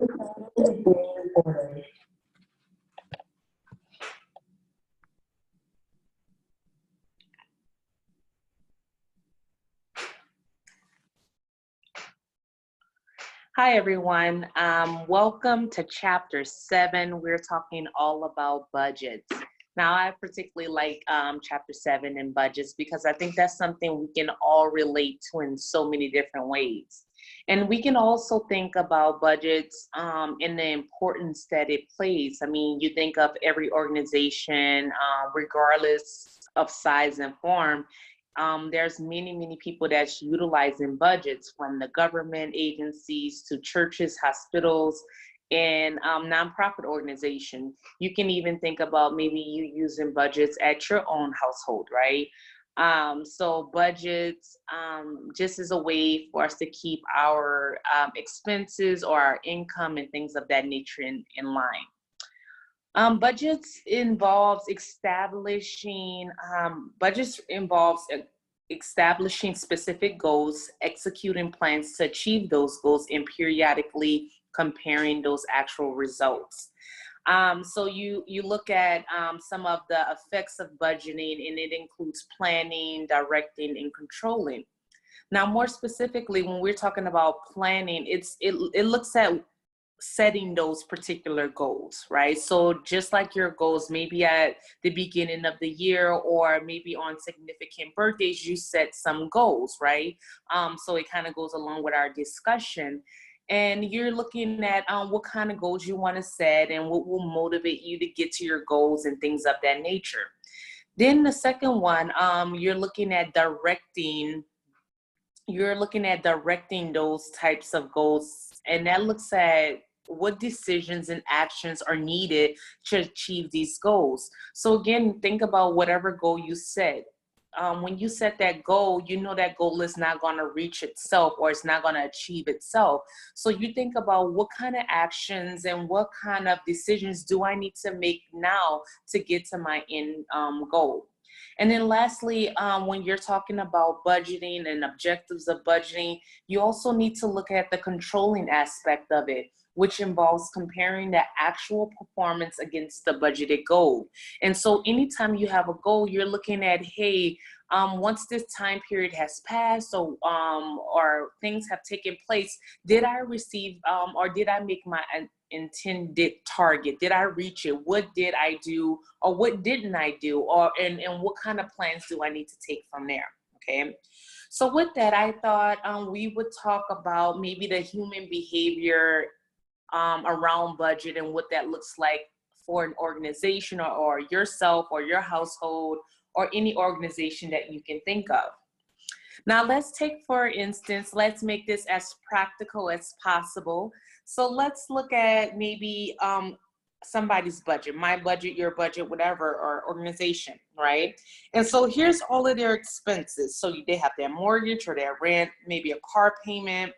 Hi, everyone. Welcome to Chapter 7. We're talking all about budgets. Now, I particularly like Chapter 7 and budgets because I think that's something we can all relate to in so many different ways. And we can also think about budgets and the importance that it plays. I mean, you think of every organization, regardless of size and form, there's many people that's utilizing budgets, from the government agencies to churches, hospitals, and nonprofit organization. You can even think about maybe you using budgets at your own household, right? So budgets just as a way for us to keep our expenses or our income and things of that nature in line. Budgets involves establishing specific goals, executing plans to achieve those goals, and periodically comparing those actual results. So you look at some of the effects of budgeting, and it includes planning, directing, and controlling. Now, more specifically, when we're talking about planning, it looks at setting those particular goals, right? So just like your goals, maybe at the beginning of the year or maybe on significant birthdays, you set some goals, right? So it kind of goes along with our discussion. And you're looking at what kind of goals you want to set and what will motivate you to get to your goals and things of that nature. Then the second one, you're looking at directing those types of goals, and that looks at what decisions and actions are needed to achieve these goals. So again, think about whatever goal you set. When you set that goal, you know that goal is not going to reach itself, or it's not going to achieve itself. So you think about what kind of actions and what kind of decisions do I need to make now to get to my end goal. And then lastly, when you're talking about budgeting and objectives of budgeting, you also need to look at the controlling aspect of it, which involves comparing the actual performance against the budgeted goal. And so anytime you have a goal, you're looking at, hey, once this time period has passed, or things have taken place, did I receive or did I make my intended target? Did I reach it? What did I do, or what didn't I do, and what kind of plans do I need to take from there? Okay. So with that, I thought we would talk about maybe the human behavior around budget and what that looks like for an organization, or yourself or your household or any organization that you can think of. Now let's take, for instance, let's make this as practical as possible. So let's look at maybe somebody's budget, my budget, your budget, whatever, or organization, right? And so here's all of their expenses. So they have their mortgage or their rent, maybe a car payment,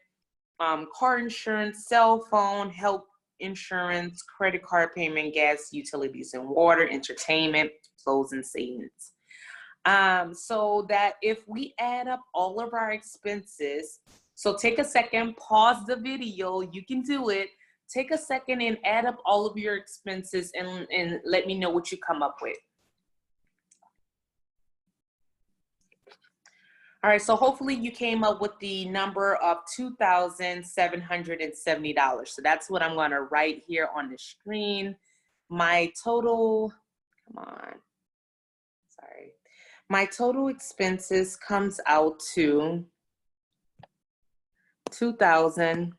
car insurance, cell phone, health insurance, credit card payment, gas, utilities and water, entertainment, clothes and savings. So that if we add up all of our expenses, so take a second, pause the video, you can do it. Take a second and add up all of your expenses and let me know what you come up with. All right, so hopefully you came up with the number of $2,770. So that's what I'm gonna write here on the screen. My total, my total expenses comes out to 2,000,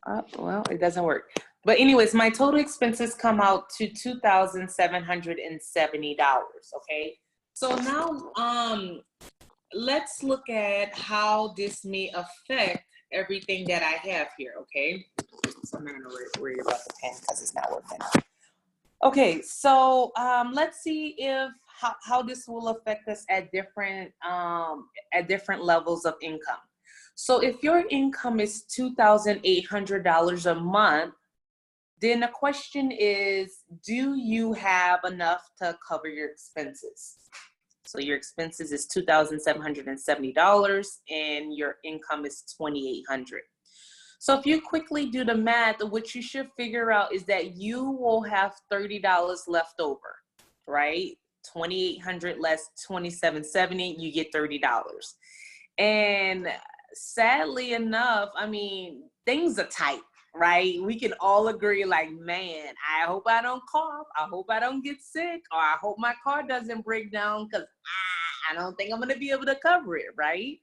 oh, well, it doesn't work. But anyways, my total expenses come out to $2,770, okay? So now let's look at how this may affect everything that I have here, okay? So I'm not gonna worry about the pen because it's not working. Okay, so let's see if how this will affect us at different levels of income. So if your income is $2,800 a month, then the question is, do you have enough to cover your expenses? So your expenses is $2,770 and your income is $2,800. So if you quickly do the math, what you should figure out is that you will have $30 left over, right? 2,800 less 2,770, you get $30. And sadly enough, I mean, things are tight, right? We can all agree, like, man, I hope I don't cough. I hope I don't get sick, or I hope my car doesn't break down because I don't think I'm going to be able to cover it, right?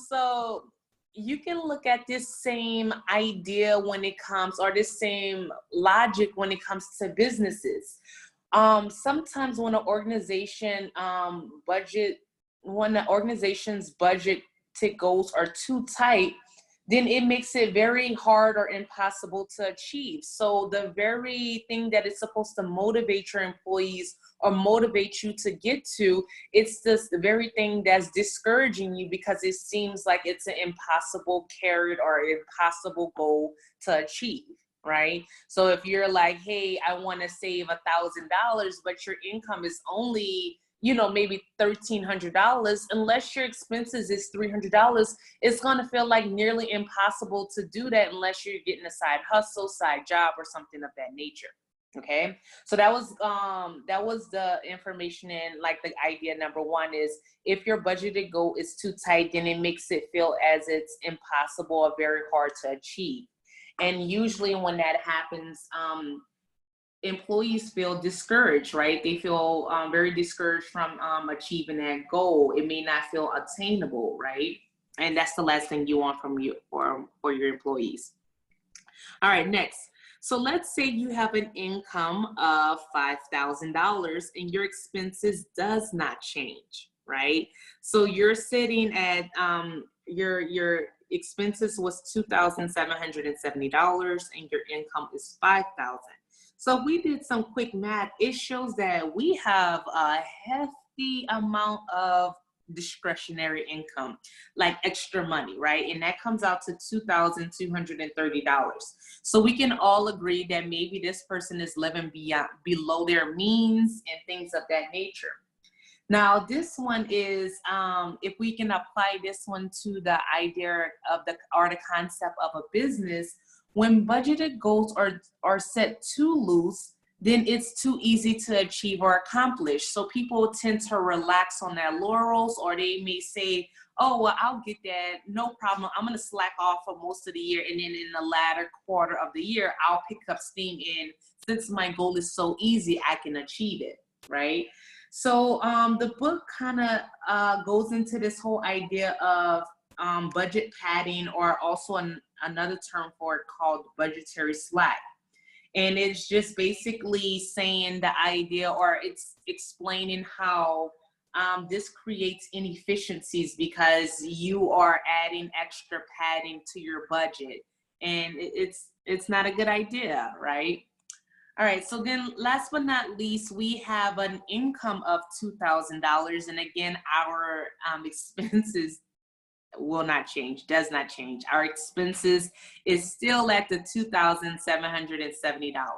So you can look at this same idea when it comes, or this same logic when it comes to businesses. Sometimes when an organization when the organization's budget goals are too tight, then it makes it very hard or impossible to achieve. So the very thing that is supposed to motivate your employees or motivate you to get to, it's this the very thing that's discouraging you because it seems like it's an impossible carrot or impossible goal to achieve, right? So if you're like, hey, I want to save $1,000, but your income is only, maybe $1,300, unless your expenses is $300, it's going to feel like nearly impossible to do that unless you're getting a side hustle, side job, or something of that nature. Okay, so that was the information. And like the idea number one is, if your budgeted goal is too tight, then it makes it feel as it's impossible or very hard to achieve. And usually when that happens, employees feel discouraged, right? They feel very discouraged from achieving that goal. It may not feel attainable, right? And that's the last thing you want from you or for your employees. All right, next. So let's say you have an income of $5,000 and your expenses does not change, right? So you're sitting at your expenses was $2,770 and your income is $5,000. So if we did some quick math, it shows that we have a hefty amount of discretionary income, like extra money, right? And that comes out to $2,230. So we can all agree that maybe this person is living below their means and things of that nature. Now, this one is, if we can apply this one to the idea of the concept of a business, when budgeted goals are set too loose, then it's too easy to achieve or accomplish. So people tend to relax on their laurels, or they may say, oh, well, I'll get that, no problem. I'm going to slack off for most of the year. And then in the latter quarter of the year, I'll pick up steam. And since my goal is so easy, I can achieve it, right? So the book kind of goes into this whole idea of budget padding, or also another term for it called budgetary slack. And it's just basically saying the idea, or it's explaining how this creates inefficiencies because you are adding extra padding to your budget. And it's not a good idea, right? All right, so then last but not least, we have an income of $2,000. And again, our expenses will not change, does not change. Our expenses is still at the $2,770. All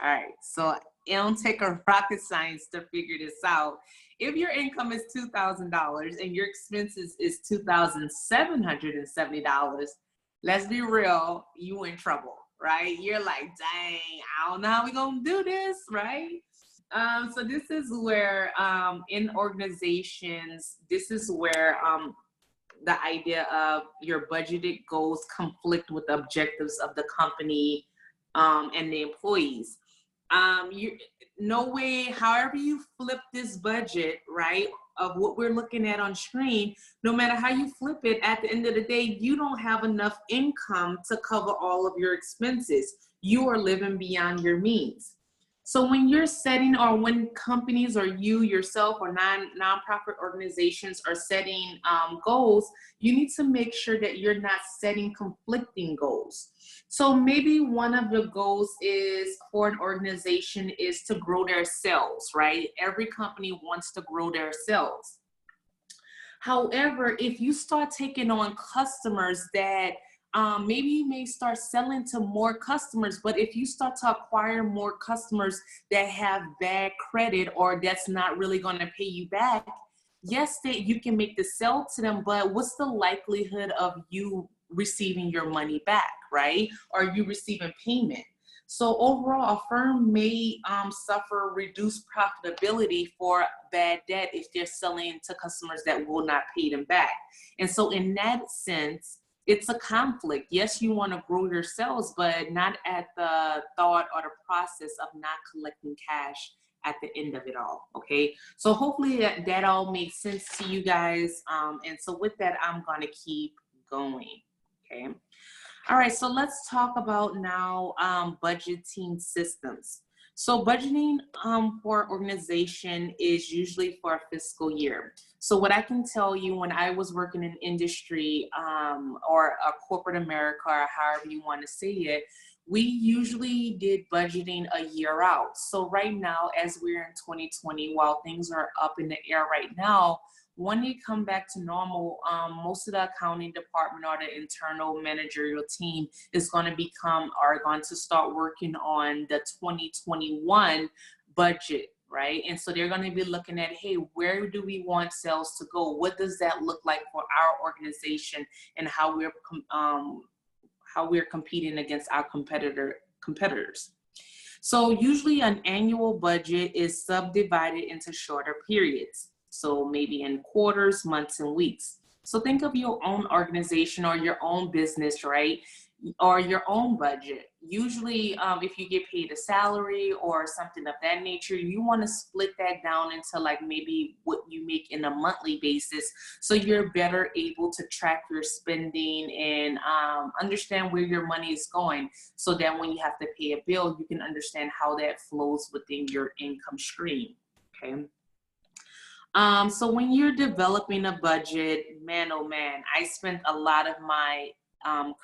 right, so it don't take a rocket science to figure this out. If your income is $2,000 and your expenses is $2,770, let's be real, you in trouble, right? You're like, dang, I don't know how we gonna do this, right? So this is where in organizations, this is where the idea of your budgeted goals conflict with the objectives of the company and the employees. No way, however you flip this budget, right, of what we're looking at on screen, no matter how you flip it, at the end of the day, you don't have enough income to cover all of your expenses. You are living beyond your means. So when you're setting, or when companies or you yourself or nonprofit organizations are setting goals, you need to make sure that you're not setting conflicting goals. So maybe one of the goals is for an organization is to grow their sales, right? Every company wants to grow their sales. However, if you start taking on customers that maybe you may start selling to more customers, but if you start to acquire more customers that have bad credit or that's not really going to pay you back, yes, that you can make the sale to them, but what's the likelihood of you receiving your money back, right? Or you receiving payment? So overall, a firm may suffer reduced profitability for bad debt if they're selling to customers that will not pay them back. And so in that sense, it's a conflict. Yes, you want to grow your sales, but not at the thought or the process of not collecting cash at the end of it all. Okay, so hopefully that all makes sense to you guys. And so with that, I'm going to keep going. Okay. All right, so let's talk about now budgeting systems. So budgeting for organization is usually for a fiscal year. So what I can tell you, when I was working in industry or a corporate America, or however you want to say it, we usually did budgeting a year out. So right now, as we're in 2020, while things are up in the air right now, when you come back to normal, most of the accounting department or the internal managerial team is going to start working on the 2021 budget, right? And so they're going to be looking at, hey, where do we want sales to go? What does that look like for our organization, and how we're competing against our competitors? So usually an annual budget is subdivided into shorter periods. So maybe in quarters, months, and weeks. So think of your own organization or your own business, right? Or your own budget. Usually, if you get paid a salary or something of that nature, you want to split that down into like maybe what you make in a monthly basis, so you're better able to track your spending and understand where your money is going, so that when you have to pay a bill, you can understand how that flows within your income stream. Okay. So when you're developing a budget, man, oh man, I spent a lot of my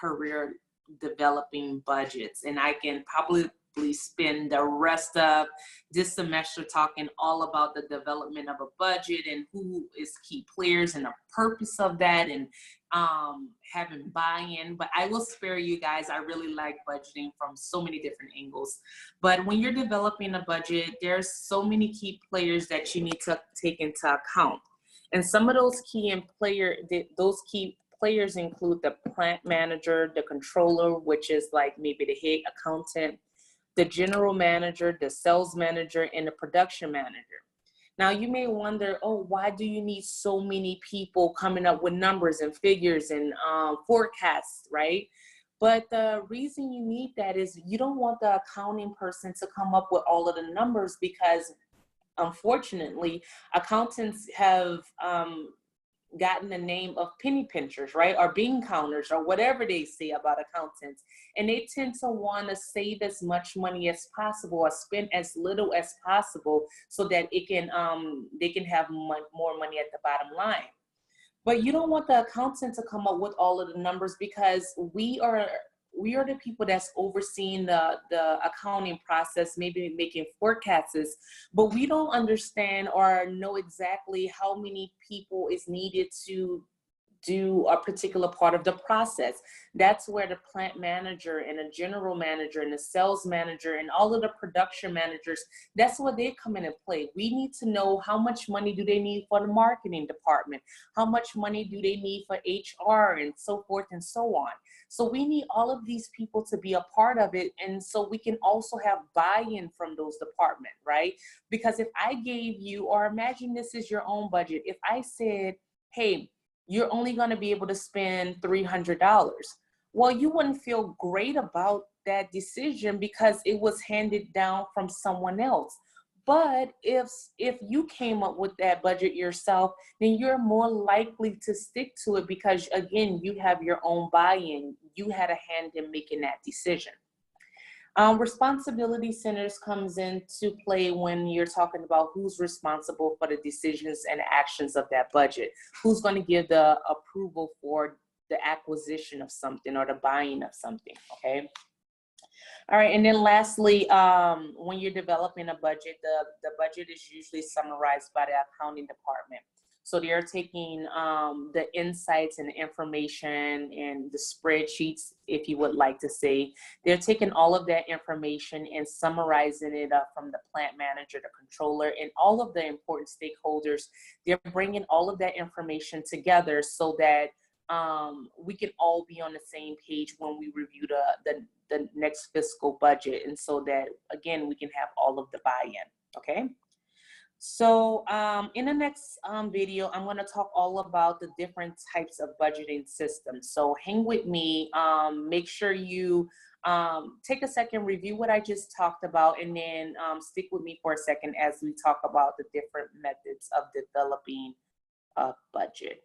career developing budgets, and I can probably spend the rest of this semester talking all about the development of a budget and who is key players and the purpose of that, and having buy-in. But I will spare you guys. I really like budgeting from so many different angles. But when you're developing a budget, there's so many key players that you need to take into account. And some of those key players include the plant manager, the controller, which is like maybe the head accountant, the general manager, the sales manager, and the production manager. Now you may wonder, oh, why do you need so many people coming up with numbers and figures and forecasts, right? But the reason you need that is you don't want the accounting person to come up with all of the numbers, because unfortunately, accountants have gotten the name of penny pinchers, right? Or bean counters, or whatever they say about accountants. And they tend to want to save as much money as possible or spend as little as possible, so that they can have more money at the bottom line. But you don't want the accountant to come up with all of the numbers, because we are the people that's overseeing the accounting process, maybe making forecasts, but we don't understand or know exactly how many people is needed to do a particular part of the process. That's where the plant manager and a general manager and the sales manager and all of the production managers, that's where they come in and play. We need to know how much money do they need for the marketing department, how much money do they need for HR, and so forth and so on. So we need all of these people to be a part of it, and so we can also have buy-in from those departments, right? Because if I gave you, or imagine this is your own budget, if I said, hey, you're only going to be able to spend $300. Well, you wouldn't feel great about that decision because it was handed down from someone else. But if you came up with that budget yourself, then you're more likely to stick to it, because again, you have your own buy-in. You had a hand in making that decision. Responsibility centers comes into play when you're talking about who's responsible for the decisions and actions of that budget. Who's going to give the approval for the acquisition of something or the buying of something, okay? All right, and then lastly, when you're developing a budget, the budget is usually summarized by the accounting department. So they're taking the insights and the information and the spreadsheets, if you would like to say, they're taking all of that information and summarizing it up from the plant manager, the controller, and all of the important stakeholders. They're bringing all of that information together so that we can all be on the same page when we review the next fiscal budget. And so that, again, we can have all of the buy-in, okay? So in the next video, I'm going to talk all about the different types of budgeting systems. So hang with me, make sure you take a second, review what I just talked about, and then stick with me for a second as we talk about the different methods of developing a budget.